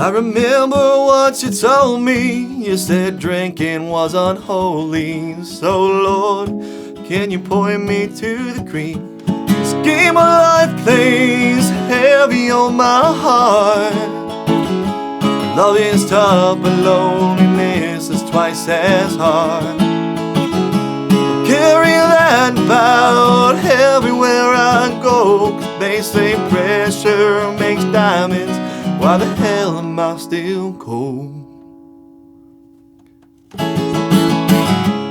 I remember what you told me. You said drinking was unholy. So Lord, can you point me to the cream? This game of life plays heavy on my heart. Love is tough, but loneliness is twice as hard. Carry that about everywhere I go, 'cause they say pressure makes diamonds. Why the hell am I still cold?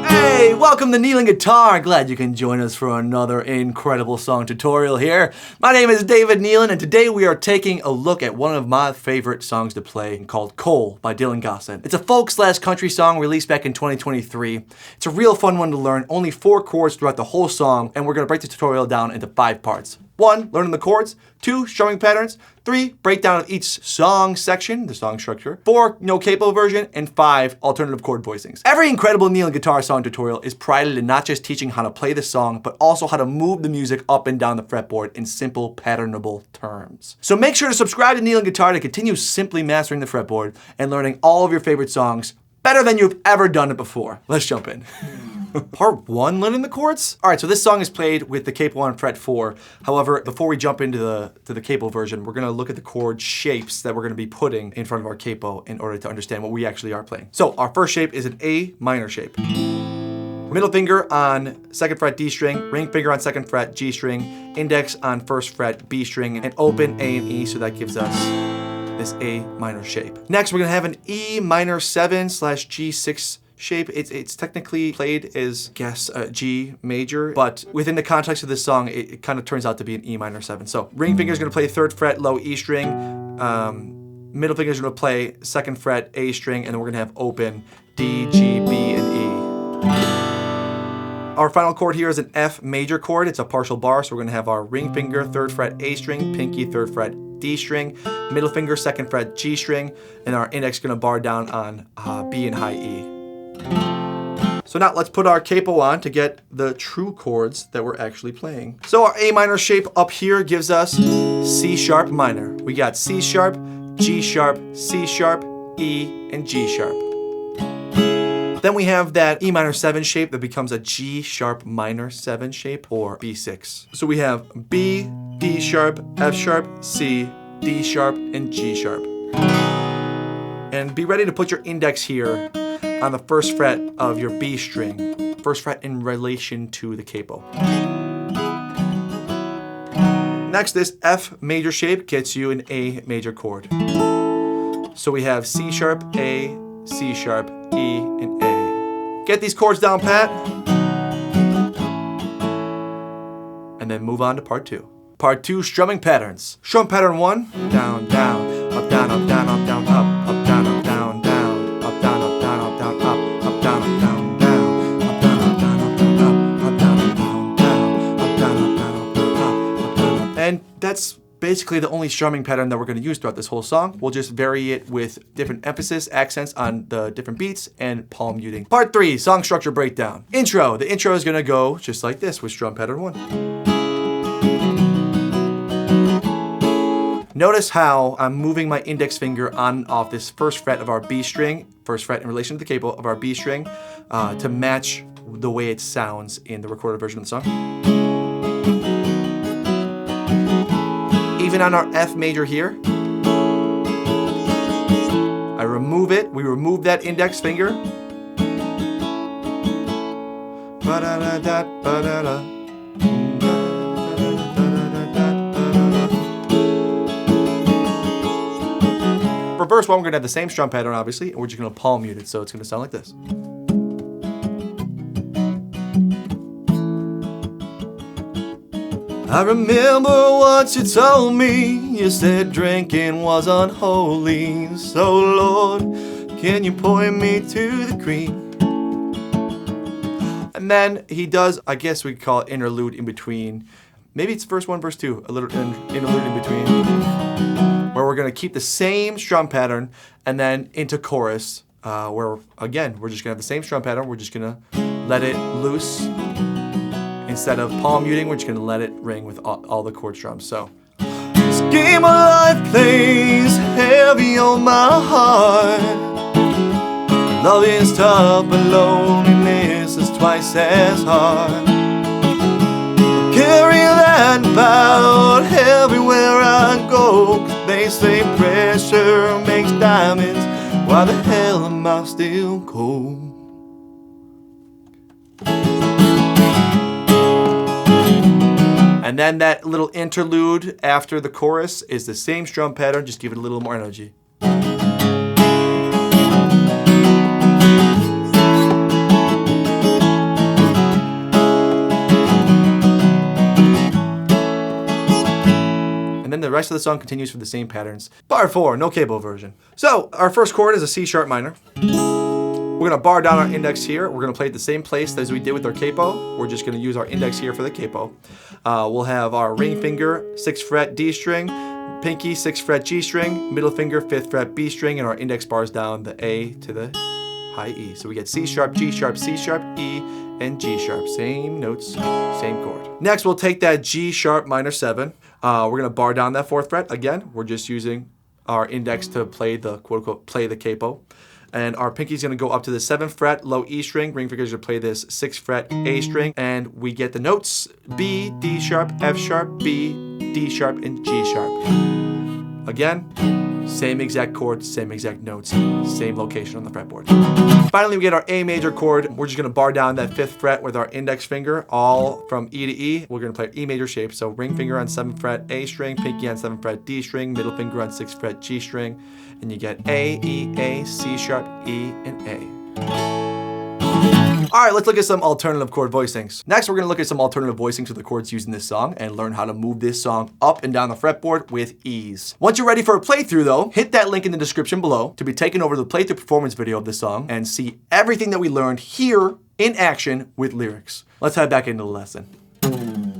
Hey, welcome to Kneeling Guitar. Glad you can join us for another incredible song tutorial here. My name is David Nealon, and today we are taking a look at one of my favorite songs to play called Cole by Gossett. It's a folk/country song released back in 2023. It's a real fun one to learn, only 4 chords throughout the whole song, and we're gonna break the tutorial down into 5 parts. 1, learning the chords. 2, strumming patterns. 3, breakdown of each song section, the song structure. 4, capo version. And 5, alternative chord voicings. Every incredible kneeling guitar song tutorial is prided in not just teaching how to play the song, but also how to move the music up and down the fretboard in simple, patternable terms. So make sure to subscribe to Kneeling Guitar to continue simply mastering the fretboard and learning all of your favorite songs better than you've ever done it before. Let's jump in. Part 1, learning the chords? All right, so this song is played with the capo on fret 4. However, before we jump into the capo version, we're gonna look at the chord shapes that we're gonna be putting in front of our capo in order to understand what we actually are playing. So our first shape is an A minor shape. Middle finger on 2nd fret D string, ring finger on 2nd fret G string, index on 1st fret B string, and open A and E, so that gives us this A minor shape. Next, we're gonna have an E minor 7/G6 shape. It's technically played as, G major, but within the context of this song, it kind of turns out to be an E minor 7. So ring finger is going to play 3rd fret low E string, middle finger is going to play 2nd fret A string, and then we're going to have open D, G, B, and E. Our final chord here is an F major chord. It's a partial bar, so we're going to have our ring finger 3rd fret A string, pinky 3rd fret D string, middle finger 2nd fret G string, and our index is going to bar down on B and high E. So now let's put our capo on to get the true chords that we're actually playing. So our A minor shape up here gives us C sharp minor. We got C sharp, G sharp, C sharp, E, and G sharp. Then we have that E minor 7 shape that becomes a G sharp minor 7 shape, or B6. So we have B, D sharp, F sharp, C, D sharp, and G sharp. And be ready to put your index here on the 1st fret of your B string, 1st fret in relation to the capo. Next, this F major shape gets you an A major chord. So we have C sharp, A, C sharp, E, and A. Get these chords down pat, and then move on to part 2. Part 2, strumming patterns. Strum pattern 1, down, down, up, down, up, down, up, down, up, up, down, up, down, down, up, down, up, down, up, down, up, up, down, up, down, down, up, down, up, down, up, down, up, up, down, up, down, down, up, down, up, down, up, down, up, down, up. And that's basically the only strumming pattern that we're going to use throughout this whole song. We'll just vary it with different emphasis, accents on the different beats, and palm muting. Part 3, song structure breakdown. Intro. The intro is going to go just like this with strum pattern 1. Notice how I'm moving my index finger on and off this 1st fret of our B string, 1st fret in relation to the capo of our B string, to match the way it sounds in the recorded version of the song. Even on our F major here, I remove it. We remove that index finger. Ba-da-da-da, ba-da-da. For verse 1, we're gonna have the same strum pattern, obviously, and we're just gonna palm mute it, so it's gonna sound like this. I remember what you told me. You said drinking was unholy. So Lord, can you point me to the cream? And then he does, I guess we could call it interlude in between. Maybe it's verse 1, verse 2, a little interlude in between, where we're gonna keep the same strum pattern and then into chorus, where again, we're just gonna have the same strum pattern. We're just gonna let it loose. Instead of palm muting, we're just gonna let it ring with all the chord strums. So, this game of life plays heavy on my heart. Love is tough, but loneliness is twice as hard. Carry that about everywhere I go, 'cause they say pressure makes diamonds. Why the hell am I still cold? And then that little interlude after the chorus is the same strum pattern, just give it a little more energy. And then the rest of the song continues for the same patterns. Bar 4, no capo version. So our first chord is a C sharp minor. We're gonna bar down our index here. We're gonna play it the same place as we did with our capo. We're just gonna use our index here for the capo. We'll have our ring finger, 6th fret D string, pinky, 6th fret G string, middle finger, 5th fret B string, and our index bars down the A to the high E. So we get C sharp, G sharp, C sharp, E, and G sharp. Same notes, same chord. Next, we'll take that G sharp minor 7. We're gonna bar down that 4th fret. Again, we're just using our index to play the quote-unquote play the capo. And our pinky's gonna go up to the 7th fret, low E string. Ring finger's gonna play this 6th fret A string. And we get the notes B, D sharp, F sharp, B, D sharp, and G sharp. Again, same exact chord, same exact notes, same location on the fretboard. Finally, we get our A major chord. We're just gonna bar down that 5th fret with our index finger, all from E to E. We're gonna play E major shape. So ring finger on 7th fret A string, pinky on 7th fret D string, middle finger on 6th fret G string, and you get A, E, A, C sharp, E, and A. All right, let's look at some alternative chord voicings. Next, we're gonna look at some alternative voicings for the chords used in this song and learn how to move this song up and down the fretboard with ease. Once you're ready for a playthrough though, hit that link in the description below to be taken over to the playthrough performance video of this song and see everything that we learned here in action with lyrics. Let's head back into the lesson.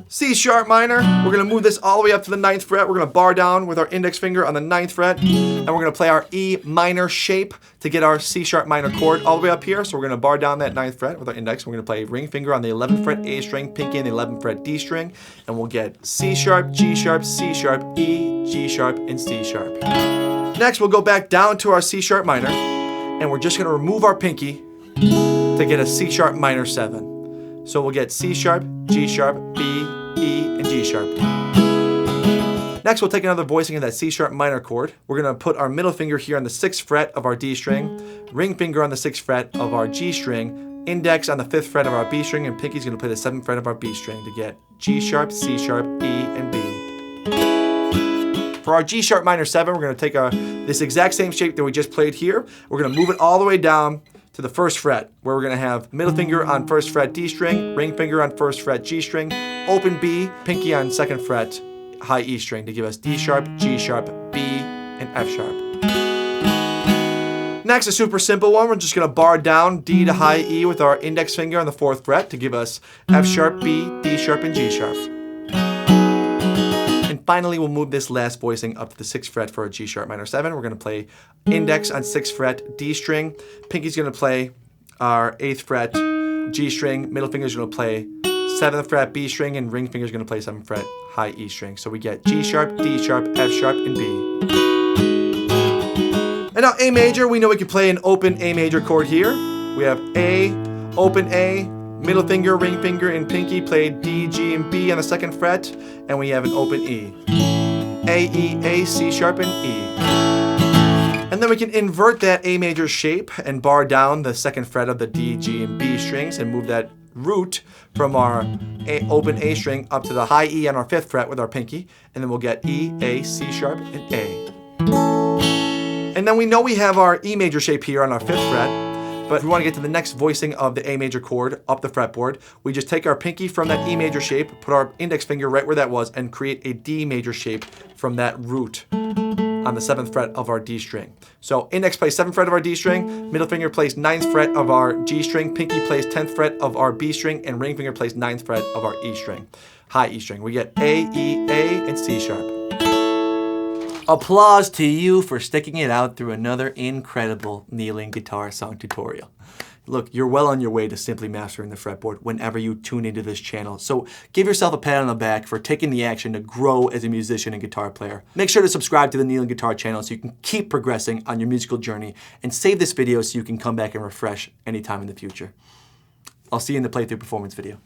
C sharp minor, we're gonna move this all the way up to the 9th fret. We're gonna bar down with our index finger on the 9th fret, and we're gonna play our E minor shape to get our C sharp minor chord all the way up here. So we're gonna bar down that 9th fret with our index. We're gonna play ring finger on the 11th fret A string, pinky on the 11th fret D string, and we'll get C sharp, G sharp, C sharp, E, G sharp, and C sharp. Next, we'll go back down to our C sharp minor, and we're just gonna remove our pinky to get a C sharp minor 7. So we'll get C sharp, G sharp, B, E, and G sharp. Next, we'll take another voicing of that C sharp minor chord. We're gonna put our middle finger here on the 6th fret of our D string, ring finger on the 6th fret of our G string, index on the 5th fret of our B string, and pinky's gonna play the 7th fret of our B string to get G sharp, C sharp, E, and B. For our G sharp minor 7, we're gonna take this exact same shape that we just played here. We're gonna move it all the way down to the 1st fret, where we're gonna have middle finger on 1st fret D string, ring finger on 1st fret G string, open B, pinky on 2nd fret high E string to give us D sharp, G sharp, B, and F sharp. Next, a super simple one. We're just gonna bar down D to high E with our index finger on the 4th fret to give us F sharp, B, D sharp, and G sharp. And finally, we'll move this last voicing up to the 6th fret for a G sharp minor 7. We're gonna play index on 6th fret D string. Pinky's gonna play our 8th fret G string. Middle finger's gonna play 7th fret B string, and ring finger's gonna play 7th fret high E string. So we get G sharp, D sharp, F sharp, and B. And now A major, we know we can play an open A major chord here. We have A, open A, middle finger, ring finger, and pinky play D, G, and B on the 2nd fret, and we have an open E. A, E, A, C sharp, and E. And then we can invert that A major shape and bar down the 2nd fret of the D, G, and B strings and move that root from our open A string up to the high E on our 5th fret with our pinky, and then we'll get E, A, C sharp, and A. And then we know we have our E major shape here on our 5th fret, but if we want to get to the next voicing of the A major chord up the fretboard, we just take our pinky from that E major shape, put our index finger right where that was, and create a D major shape from that root on the 7th fret of our D string. So index plays 7th fret of our D string, middle finger plays 9th fret of our G string, pinky plays 10th fret of our B string, and ring finger plays 9th fret of our E string, high E string. We get A, E, A, and C sharp. Applause to you for sticking it out through another incredible kneeling guitar song tutorial. Look, you're well on your way to simply mastering the fretboard whenever you tune into this channel. So give yourself a pat on the back for taking the action to grow as a musician and guitar player. Make sure to subscribe to the Neil and Guitar channel so you can keep progressing on your musical journey, and save this video so you can come back and refresh anytime in the future. I'll see you in the playthrough performance video.